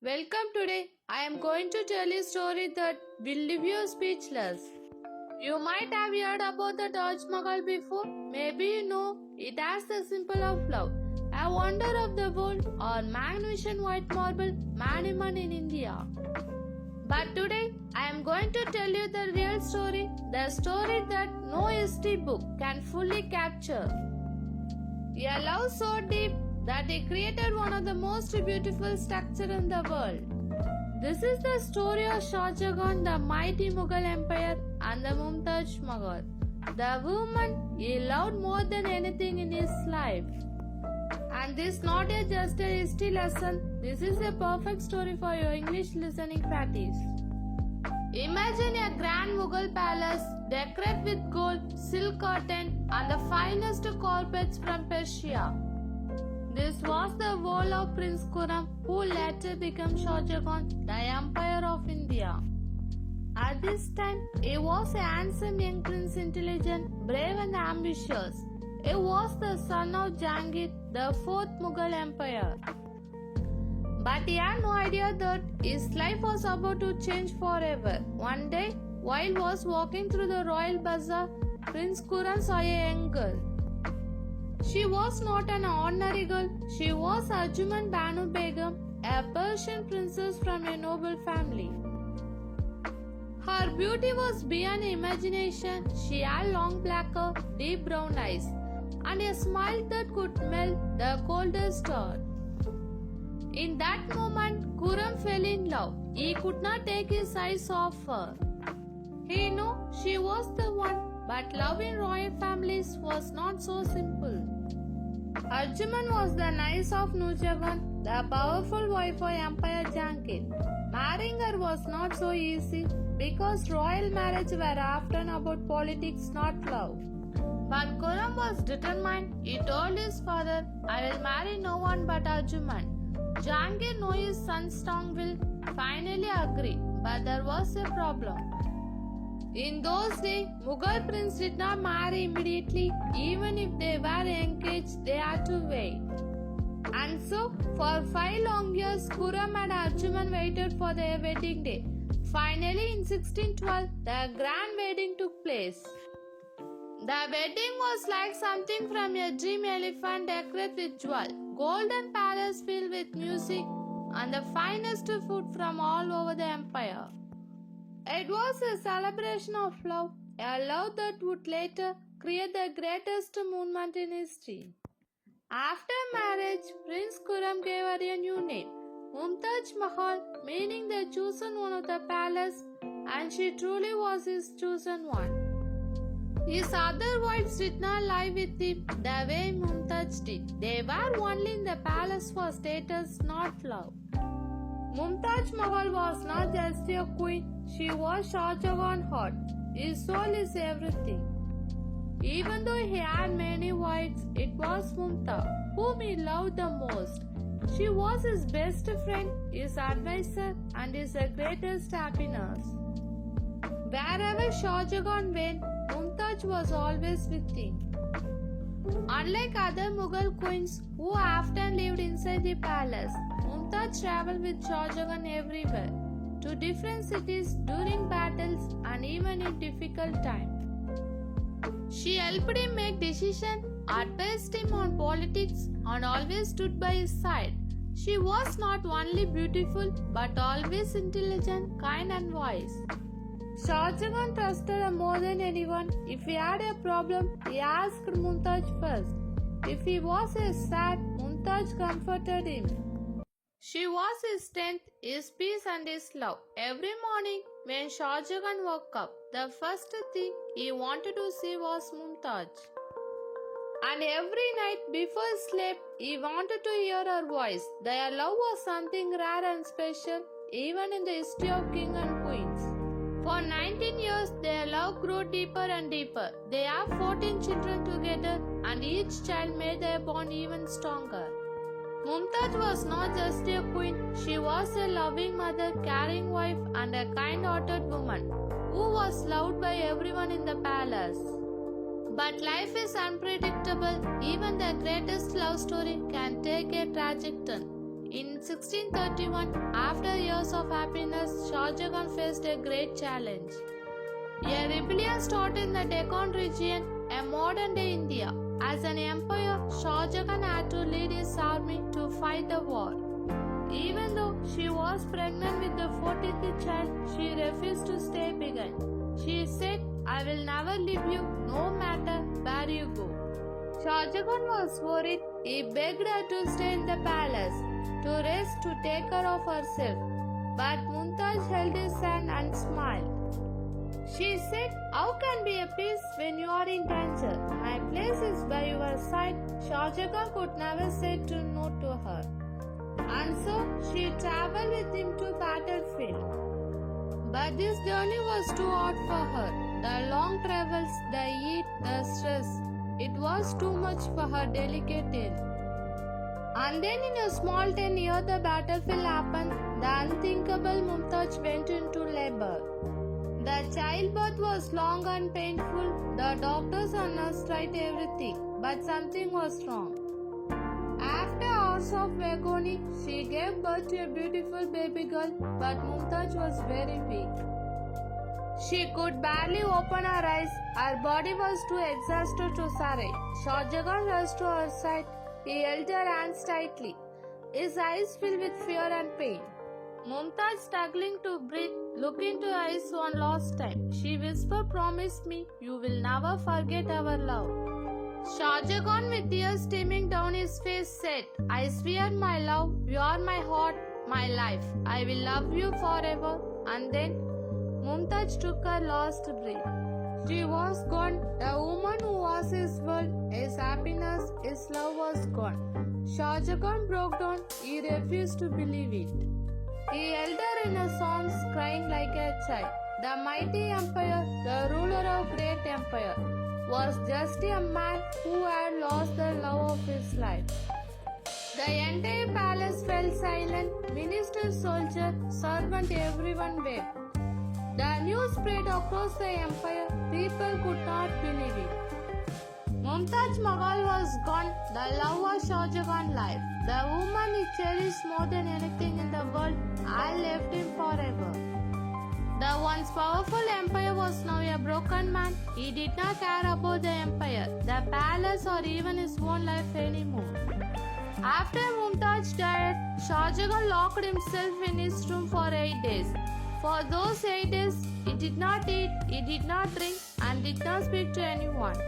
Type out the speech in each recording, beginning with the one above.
Welcome today. I am going to tell you a story that will leave you speechless. You might have heard about the Taj Mahal before. Maybe you know it as the symbol of love, a wonder of the world, or magnificent white marble monument in India. But today I am going to tell you the real story, the story that no history book can fully capture. A love so deep that it created one of the most beautiful structures in the world. This is the story of Shah Jahan, the mighty Mughal Empire, and the Taj Mahal, the woman he loved more than anything in his life. And this is not just a history lesson, this is a perfect story for your English listening practice. Imagine a grand Mughal palace decorated with gold, silk curtain, and the finest carpets from Persia. This was the world of Prince Khurram, who later became Shah Jahan, the Empire of India. At this time, he was a handsome young prince, intelligent, brave and ambitious. He was the son of Jahangir, the fourth Mughal Empire. But he had no idea that his life was about to change forever. One day, while he was walking through the royal bazaar, Prince Khurram saw a young girl. She was not an ordinary girl, she was Arjuman Banu Begum, a Persian princess from a noble family. Her beauty was beyond imagination. She had long black hair, deep brown eyes, and a smile that could melt the coldest heart. In that moment, Khurram fell in love. He could not take his eyes off her. He knew she was the one, but love in royal families was not so simple. Arjuman was the niece of Nur Jahan, the powerful wife of Empire Jahangir. Marrying her was not so easy because royal marriages were often about politics, not love. But Khurram was determined. He told his father, "I will marry no one but Arjuman." Jahangir, knowing his son's strong will, finally agreed, but there was a problem. In those days, Mughal princes did not marry immediately. Even if they were engaged, they had to wait. And so, for 5 long years, Khurram and Arjuman waited for their wedding day. Finally, in 1612, the grand wedding took place. The wedding was like something from a dream, elephant decorated with jewels, golden palace filled with music, and the finest food from all over the empire. It was a celebration of love, a love that would later create the greatest monument in history. After marriage, Prince Khurram gave her a new name, Taj Mahal, meaning the chosen one of the palace, and she truly was his chosen one. His other wives did not lie with him the way Mumtaz did. They were only in the palace for status, not love. Mumtaz Mahal was not just a queen, she was Shah Jahan's heart. His soul is everything. Even though he had many wives, it was Mumtaz whom he loved the most. She was his best friend, his advisor, and his greatest happiness. Wherever Shah Jahan went, Mumtaz was always with him. Unlike other Mughal queens who often lived inside the palace, Mumtaz traveled with Shah Jahan everywhere, to different cities during battles and even in difficult times. She helped him make decisions, advised him on politics, and always stood by his side. She was not only beautiful but always intelligent, kind, and wise. Shah Jahan trusted her more than anyone. If he had a problem, he asked Mumtaz first. If he was sad, Mumtaz comforted him. She was his strength, his peace, and his love. Every morning, when Shah Jahan woke up, the first thing he wanted to see was Mumtaz. And every night before sleep, he wanted to hear her voice. Their love was something rare and special, even in the history of kings and queens. For 19 years, their love grew deeper and deeper. They have 14 children together, and each child made their bond even stronger. Mumtaz was not just a queen, she was a loving mother, caring wife, and a kind-hearted woman who was loved by everyone in the palace. But life is unpredictable. Even the greatest love story can take a tragic turn. In 1631, after years of happiness, Shah Jahan faced a great challenge. A rebellion started in the Deccan region, a modern-day India. As an emperor, Shah Jahan had to lead his army to fight the war. Even though she was pregnant with the 14th child, she refused to stay behind. She said, "I will never leave you, no matter where you go." Shah Jahan was worried. He begged her to stay in the palace, to rest, to take care of herself. But Mumtaz held his hand and smiled. She said, "How can be a peace when you are in danger? My place is by your side." Shah Jahan could never say no to her. And so she traveled with him to battlefield. But this journey was too hard for her. The long travels, the heat, the stress. It was too much for her delicate health. And then in a small town near the battlefield happened. The unthinkable. Mumtaz went into labor. The childbirth was long and painful. The doctors and nurses tried everything, but something was wrong. After hours of agony, she gave birth to a beautiful baby girl, but Mumtaz was very weak. She could barely open her eyes. Her body was too exhausted to survive. Shah Jahan rushed to her side. He held her hands tightly. His eyes filled with fear and pain. Mumtaz, struggling to breathe, looked into her eyes one last time. She whispered, "Promise me you will never forget our love." Shah Jahan, with tears streaming down his face, said, "I swear, my love, you are my heart, my life. I will love you forever." And then Mumtaz took her last breath. She was gone. The woman who was his world, his happiness, his love was gone. Shah Jahan broke down. He refused to believe it. He held her in his arms, crying like a child. The mighty empire, the ruler of great empire, was just a man who had lost the love of his life. The entire palace fell silent. Minister, soldier, servant, everyone wept. The news spread across the empire. People could not believe it. Taj Mahal was gone, the love of Shah Jahan's life. The woman he cherished more than anything in the world, I left him forever. The once powerful empire was now a broken man. He did not care about the empire, the palace, or even his own life anymore. After Mumtaz died, Shah Jahan locked himself in his room for 8 days. For those 8 days, he did not eat, he did not drink, and did not speak to anyone.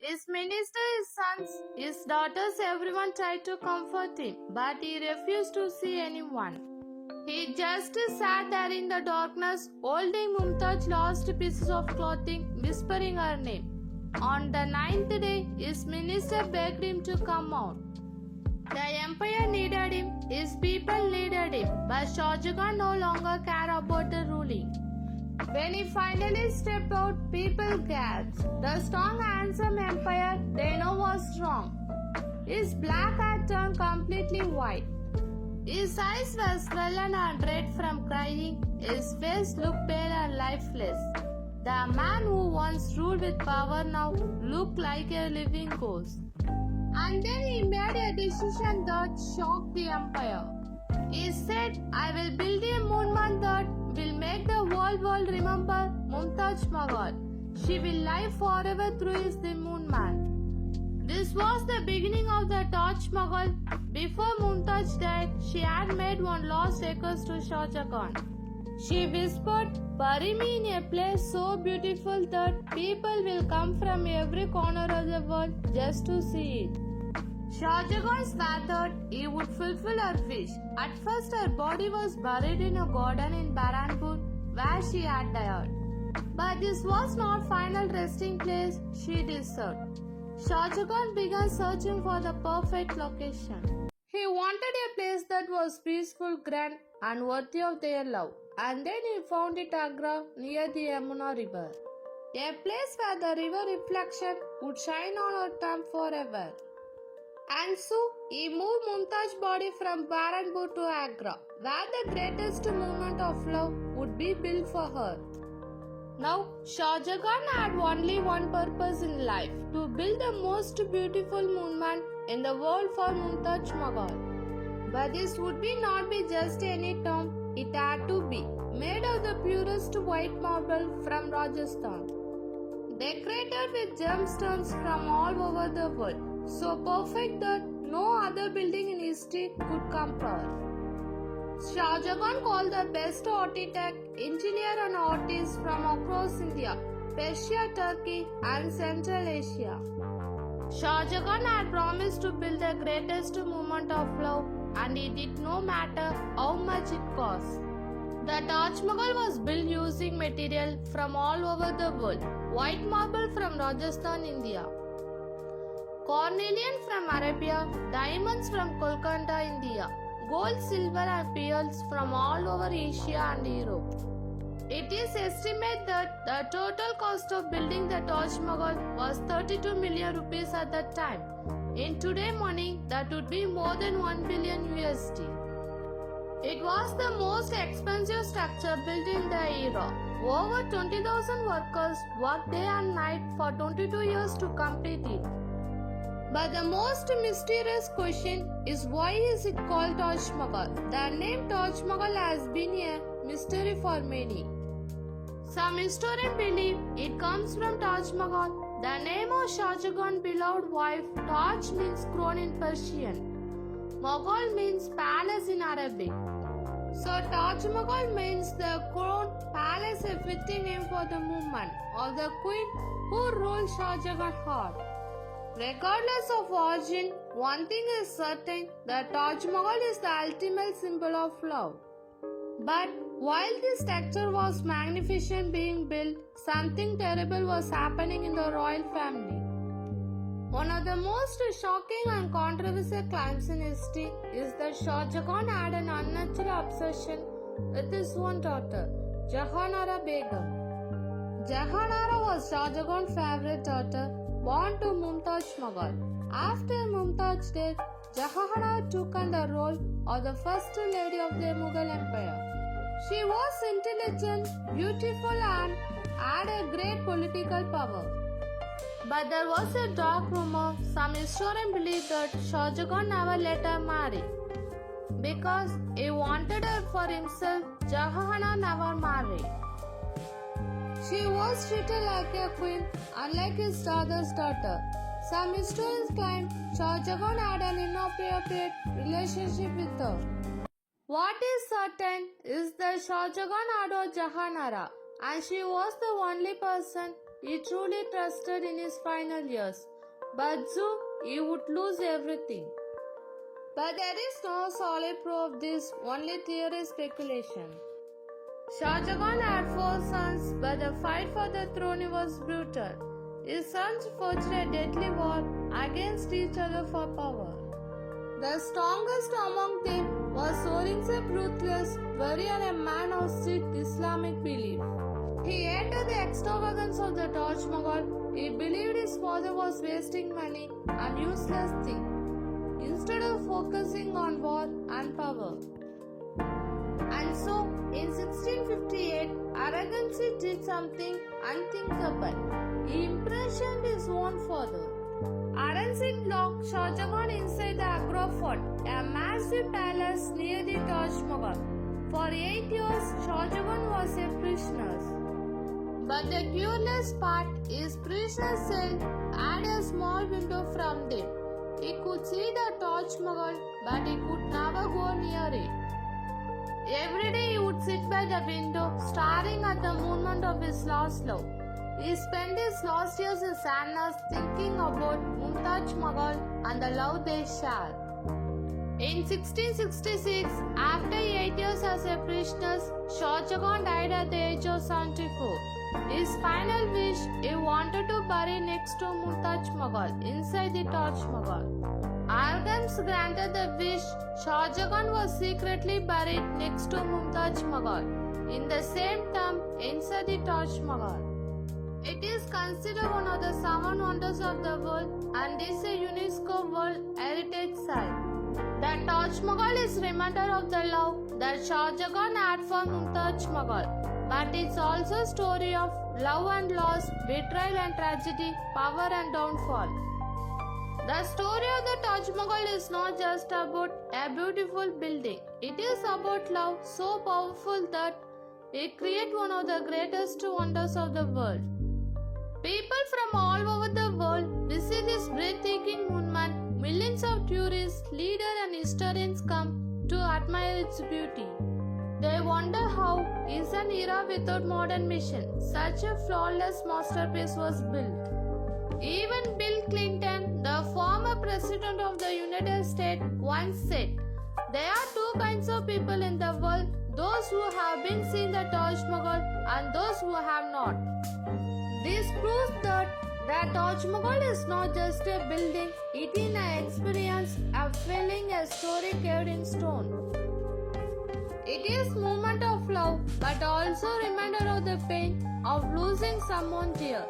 His minister, his sons, his daughters, everyone tried to comfort him, but he refused to see anyone. He just sat there in the darkness, holding Mumtaz's lost pieces of clothing, whispering her name. On the 9th day, his minister begged him to come out. The empire needed him, his people needed him, but Shah Jahan no longer cared about the ruling. When he finally stepped out, people gasped. The strong, handsome empire they know was wrong. His black hair turned completely white. His eyes were swollen and red from crying. His face looked pale and lifeless. The man who once ruled with power now looked like a living ghost. And then he made a decision that shocked the empire. He said, "I will build a monument that will make the whole world remember Taj Mahal. She will live forever through his the moon man." This was the beginning of the Taj Mahal. Before Mumtaz died, she had made one last request to Shah Jahan. She whispered, "Bury me in a place so beautiful that people will come from every corner of the world just to see it." Shah Jahan swore that he would fulfill her wish. At first, her body was buried in a garden in Baranpur, where she had died. But this was not final resting place she deserved. Shah Jahan began searching for the perfect location. He wanted a place that was peaceful, grand, and worthy of their love. And then he found it Agra, near the Yamuna river. A place where the river reflection would shine on her tomb forever. And so he moved Mumtaz's body from Baranpur to Agra, where the greatest monument of love would be built for her. Now, Shah Jahan had only one purpose in life, to build the most beautiful monument in the world for Taj Mahal. But this would be not be just any tomb, it had to be made of the purest white marble from Rajasthan, decorated with gemstones from all over the world, so perfect that no other building in history could compare. Shah Jahan called the best architect, engineer and artists from across India, Persia, Turkey and Central Asia. Shah Jahan had promised to build the greatest movement of love, and it did no matter how much it cost. The Taj Mahal was built using material from all over the world, white marble from Rajasthan, India, cornelian from Arabia, diamonds from Kolkata, India, gold, silver and pearls from all over Asia and Europe. It is estimated that the total cost of building the Taj Mahal was 32 million rupees at that time. In today's money, that would be more than 1 billion USD. It was the most expensive structure built in the era. Over 20,000 workers worked day and night for 22 years to complete it. But the most mysterious question is, why is it called Taj Mahal? The name Taj Mahal has been a mystery for many. Some historians believe it comes from Taj Mahal. The name of Shah Jahan's beloved wife. Taj means crown in Persian. Mahal means palace in Arabic. So Taj Mahal means the crown, palace, a fitting name for the woman or the queen who ruled Shah Jahan's heart. Regardless of origin, one thing is certain, the Taj Mahal is the ultimate symbol of love. But while this structure was magnificent being built, something terrible was happening in the royal family. One of the most shocking and controversial claims in history is that Shah Jahan had an unnatural obsession with his own daughter, Jahanara Begum. Jahanara was Shah Jahan's favorite daughter, born to Mumtaz Mahal. After Mumtaz's death, Jahanara took on the role of the first lady of the Mughal Empire. She was intelligent, beautiful and had a great political power. But there was a dark rumor. Some historians believe that Shah Jahan never let her marry. Because he wanted her for himself, Jahanara never married. She was treated like a queen, unlike his father's daughter. Some historians claim Shah Jahan had an inappropriate relationship with her. What is certain is that Shah Jahan adored Jahanara, and she was the only person he truly trusted in his final years. But soon he would lose everything. But there is no solid proof of this, only theory speculation. Shah Jahan had 4 sons, but the fight for the throne was brutal. His sons forged a deadly war against each other for power. The strongest among them was Aurangzeb, ruthless warrior, a man of Sikh Islamic belief. He hated the extravagance of the Taj Mahal. He believed his father was wasting money on useless things instead of focusing on war and power. And so, in 1658, Aurangzeb did something unthinkable. He impressed his own father. Aurangzeb locked Shah Jahan inside the Agra Fort, a massive palace near the Taj Mahal. For 8 years, Shah Jahan was a prisoner. But the curious part is prisoner's cell had a small window from them. He could see the Taj Mahal, but he could never go near it. Every day he would sit by the window, staring at the movement of his lost love. He spent his last years in sadness, thinking about Mumtaz Mahal and the love they shared. In 1666, after 8 years as a prisoner, Shah Jahan died at the age of 74. His final wish, he wanted to bury next to Mumtaz Mahal, inside the Taj Mahal. Aurangzeb granted the wish. Shah Jahan was secretly buried next to Mumtaz Mahal, in the same tomb inside the Taj Mahal. It is considered one of the 7 wonders of the world and is a UNESCO World Heritage Site. The Taj Mahal is a reminder of the love that Shah Jahan had for Mumtaz Mahal, but it's also a story of love and loss, betrayal and tragedy, power and downfall. The story of the Taj Mahal is not just about a beautiful building. It is about love so powerful that it creates one of the greatest wonders of the world. People from all over the world visit this breathtaking monument. Millions of tourists, leaders, and historians come to admire its beauty. They wonder how, in an era without modern machines, such a flawless masterpiece was built. Even Bill Clinton, the former president of the United States, once said, "There are two kinds of people in the world, those who have been seen the Taj Mahal and those who have not." This proves that the Taj Mahal is not just a building, it is an experience, a feeling, a story carved in stone. It is a moment of love, but also a reminder of the pain of losing someone dear.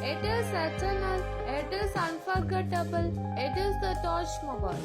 It is eternal, it is unforgettable, it is the Taj Mahal.